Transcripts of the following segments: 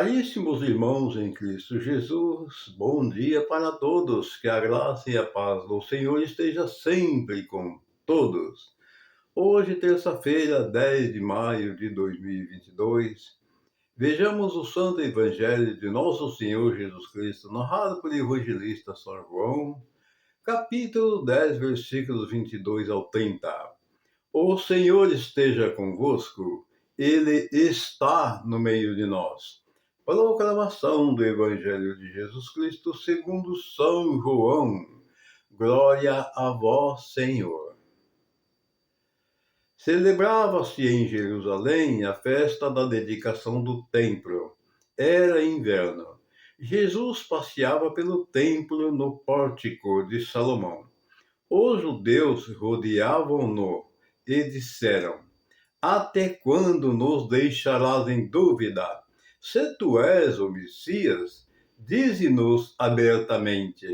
Caríssimos irmãos em Cristo Jesus, bom dia para todos. Que a graça e a paz do Senhor esteja sempre com todos. Hoje, terça-feira, 10 de maio de 2022, vejamos o Santo Evangelho de Nosso Senhor Jesus Cristo, narrado pelo evangelista São João, capítulo 10, versículos 22 ao 30. O Senhor esteja convosco, Ele está no meio de nós. Proclamação do Evangelho de Jesus Cristo segundo São João. Glória a vós, Senhor. Celebrava-se em Jerusalém a festa da dedicação do templo. Era inverno. Jesus passeava pelo templo no pórtico de Salomão. Os judeus rodeavam-no e disseram: Até quando nos deixarás em dúvida? Se tu és o Messias, dize-nos abertamente.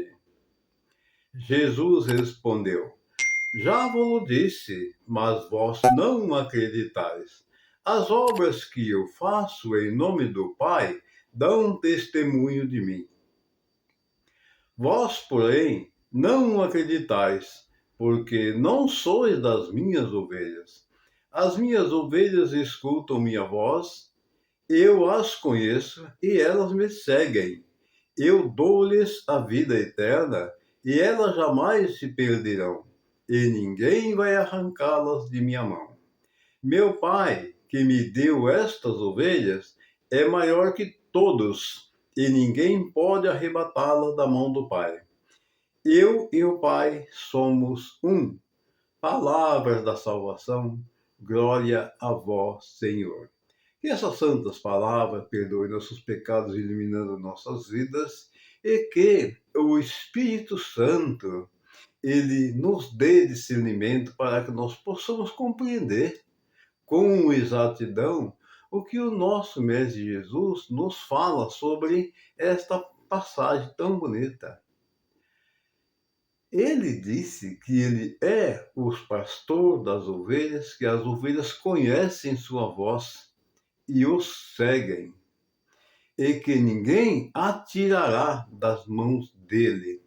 Jesus respondeu: Já vos disse, mas vós não acreditais. As obras que eu faço em nome do Pai dão testemunho de mim. Vós, porém, não acreditais, porque não sois das minhas ovelhas. As minhas ovelhas escutam minha voz, eu as conheço e elas me seguem. Eu dou-lhes a vida eterna e elas jamais se perderão, e ninguém vai arrancá-las de minha mão. Meu Pai, que me deu estas ovelhas, é maior que todos, e ninguém pode arrebatá-las da mão do Pai. Eu e o Pai somos um. Palavras da salvação, glória a vós, Senhor. Que essas santas palavras perdoem nossos pecados, iluminando nossas vidas, e que o Espírito Santo, ele nos dê discernimento para que nós possamos compreender com exatidão o que o nosso Mestre Jesus nos fala sobre esta passagem tão bonita. Ele disse que ele é o pastor das ovelhas, que as ovelhas conhecem sua voz e os seguem, e que ninguém atirará das mãos dele,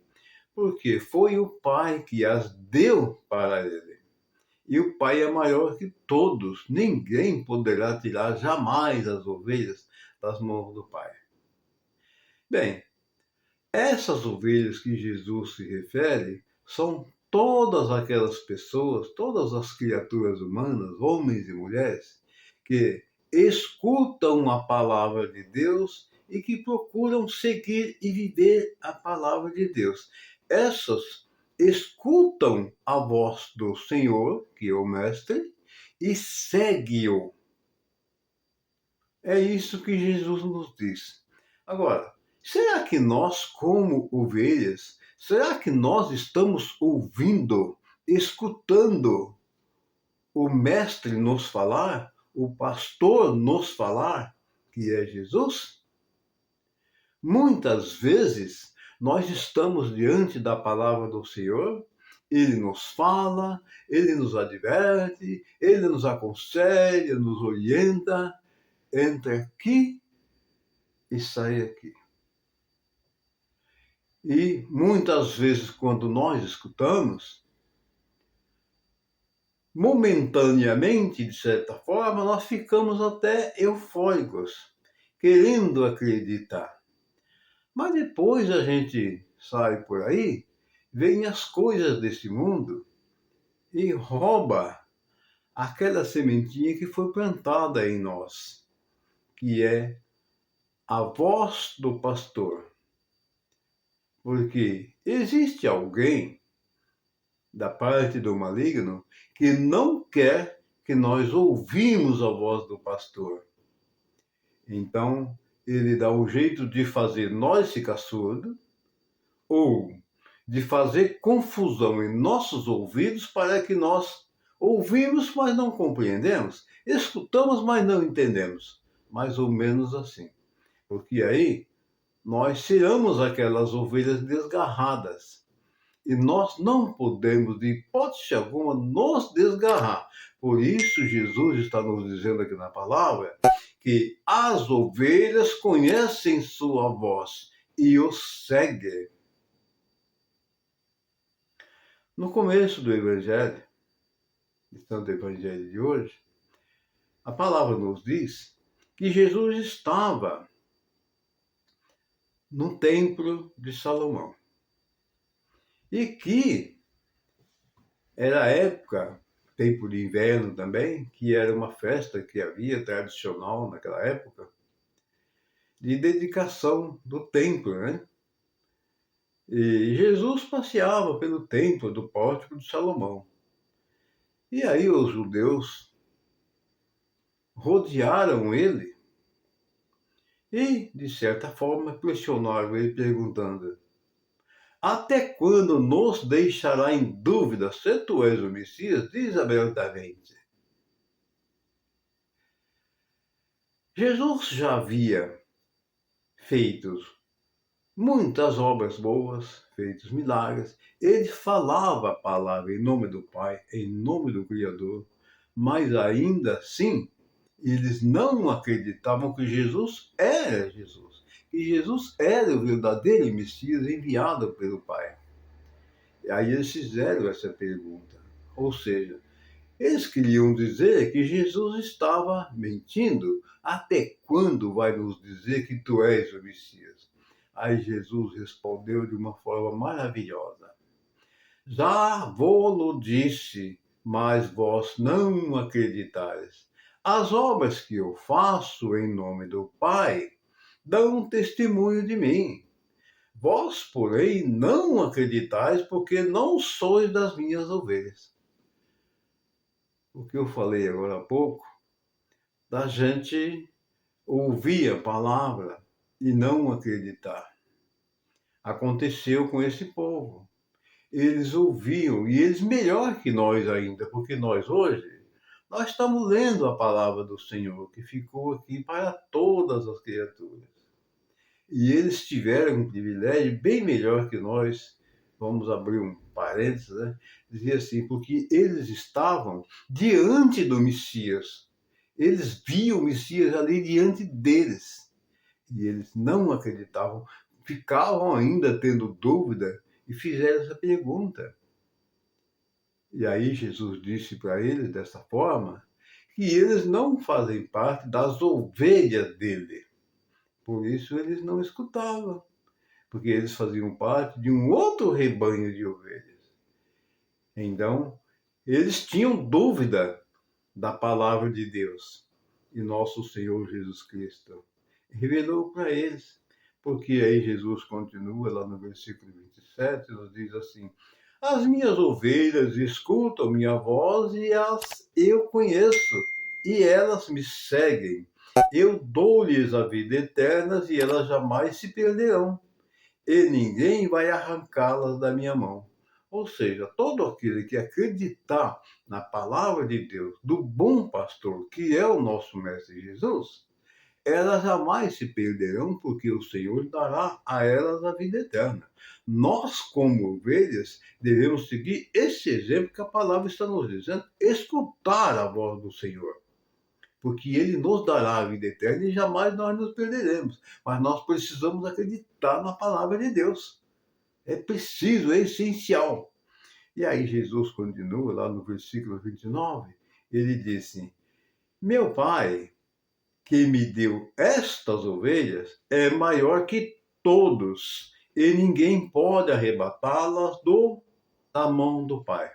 porque foi o Pai que as deu para ele. E o Pai é maior que todos, ninguém poderá tirar jamais as ovelhas das mãos do Pai. Bem, essas ovelhas que Jesus se refere são todas aquelas pessoas, todas as criaturas humanas, homens e mulheres, que escutam a palavra de Deus e que procuram seguir e viver a palavra de Deus. Essas escutam a voz do Senhor, que é o Mestre, e seguem-o. É isso que Jesus nos diz. Agora, será que nós, como ovelhas, será que nós estamos ouvindo, escutando o Mestre nos falar, o pastor nos falar, que é Jesus? Muitas vezes nós estamos diante da palavra do Senhor, ele nos fala, ele nos adverte, ele nos aconselha, nos orienta, entra aqui e sai aqui. E muitas vezes, quando nós escutamos, momentaneamente, de certa forma, nós ficamos até eufóricos, querendo acreditar. Mas depois a gente sai por aí, vem as coisas desse mundo e rouba aquela sementinha que foi plantada em nós, que é a voz do pastor. Porque existe alguém da parte do maligno que não quer que nós ouvimos a voz do pastor. Então, ele dá um jeito de fazer nós ficar surdos ou de fazer confusão em nossos ouvidos para que nós ouvimos, mas não compreendemos, escutamos, mas não entendemos. Mais ou menos assim. Porque aí nós tiramos aquelas ovelhas desgarradas. E nós não podemos, de hipótese alguma, nos desgarrar. Por isso, Jesus está nos dizendo aqui na palavra que as ovelhas conhecem sua voz e o seguem. No começo do Evangelho, do Santo Evangelho de hoje, a palavra nos diz que Jesus estava no templo de Salomão e que era a época, tempo de inverno também, que era uma festa que havia tradicional naquela época, de dedicação do templo, né? E Jesus passeava pelo templo do pórtico de Salomão. E aí os judeus rodearam ele e, de certa forma, questionaram ele, perguntando: até quando nos deixará em dúvida se tu és o Messias? Diz abertamente. Jesus já havia feito muitas obras boas, feitos milagres. Ele falava a palavra em nome do Pai, em nome do Criador, mas ainda assim eles não acreditavam que Jesus era Jesus, que Jesus era o verdadeiro Messias enviado pelo Pai. E aí eles fizeram essa pergunta, ou seja, eles queriam dizer que Jesus estava mentindo. Até quando vai nos dizer que tu és o Messias? Aí Jesus respondeu de uma forma maravilhosa: já vou-lo disse, mas vós não acreditais. As obras que eu faço em nome do Pai dão testemunho de mim. Vós, porém, não acreditais, porque não sois das minhas ovelhas. O que eu falei agora há pouco, da gente ouvir a palavra e não acreditar. Aconteceu com esse povo. Eles ouviam, e eles melhor que nós ainda, porque nós hoje, nós estamos lendo a palavra do Senhor, que ficou aqui para todas as criaturas. E eles tiveram um privilégio bem melhor que nós. Vamos abrir um parênteses, né? Dizia assim, porque eles estavam diante do Messias. Eles viam o Messias ali diante deles. E eles não acreditavam, ficavam ainda tendo dúvida e fizeram essa pergunta. E aí Jesus disse para eles dessa forma que eles não fazem parte das ovelhas dele. Por isso eles não escutavam, porque eles faziam parte de um outro rebanho de ovelhas. Então, eles tinham dúvida da palavra de Deus. E nosso Senhor Jesus Cristo revelou para eles. Porque aí Jesus continua lá no versículo 27, nos diz assim: as minhas ovelhas escutam minha voz e as eu conheço, e elas me seguem. Eu dou-lhes a vida eterna e elas jamais se perderão, e ninguém vai arrancá-las da minha mão. Ou seja, todo aquele que acreditar na palavra de Deus, do bom pastor, que é o nosso Mestre Jesus, elas jamais se perderão, porque o Senhor dará a elas a vida eterna. Nós, como ovelhas, devemos seguir esse exemplo que a palavra está nos dizendo, escutar a voz do Senhor, porque Ele nos dará a vida eterna e jamais nós nos perderemos. Mas nós precisamos acreditar na palavra de Deus. É preciso, é essencial. E aí Jesus continua lá no versículo 29, ele disse: meu Pai, que me deu estas ovelhas, é maior que todos, e ninguém pode arrebatá-las da mão do Pai.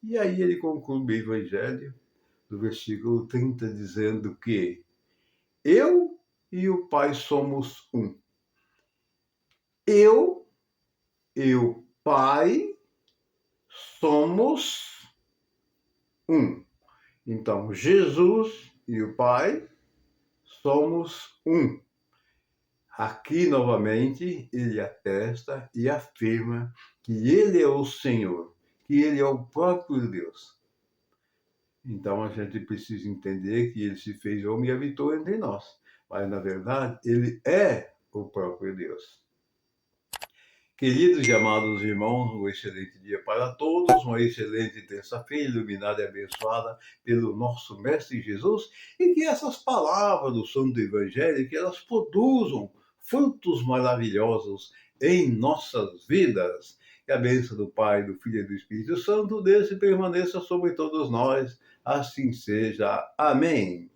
E aí ele conclui o Evangelho, do versículo 30, dizendo que eu e o Pai somos um. Eu e o Pai somos um. Então, Jesus e o Pai somos um. Aqui, novamente, ele atesta e afirma que ele é o Senhor, que ele é o próprio Deus. Então, a gente precisa entender que ele se fez homem e habitou entre nós. Mas, na verdade, ele é o próprio Deus. Queridos e amados irmãos, um excelente dia para todos, uma excelente terça-feira, iluminada e abençoada pelo nosso Mestre Jesus, e que essas palavras do Santo Evangelho, que elas produzam frutos maravilhosos em nossas vidas. Que a bênção do Pai, do Filho e do Espírito Santo desça e permaneça sobre todos nós, assim seja. Amém.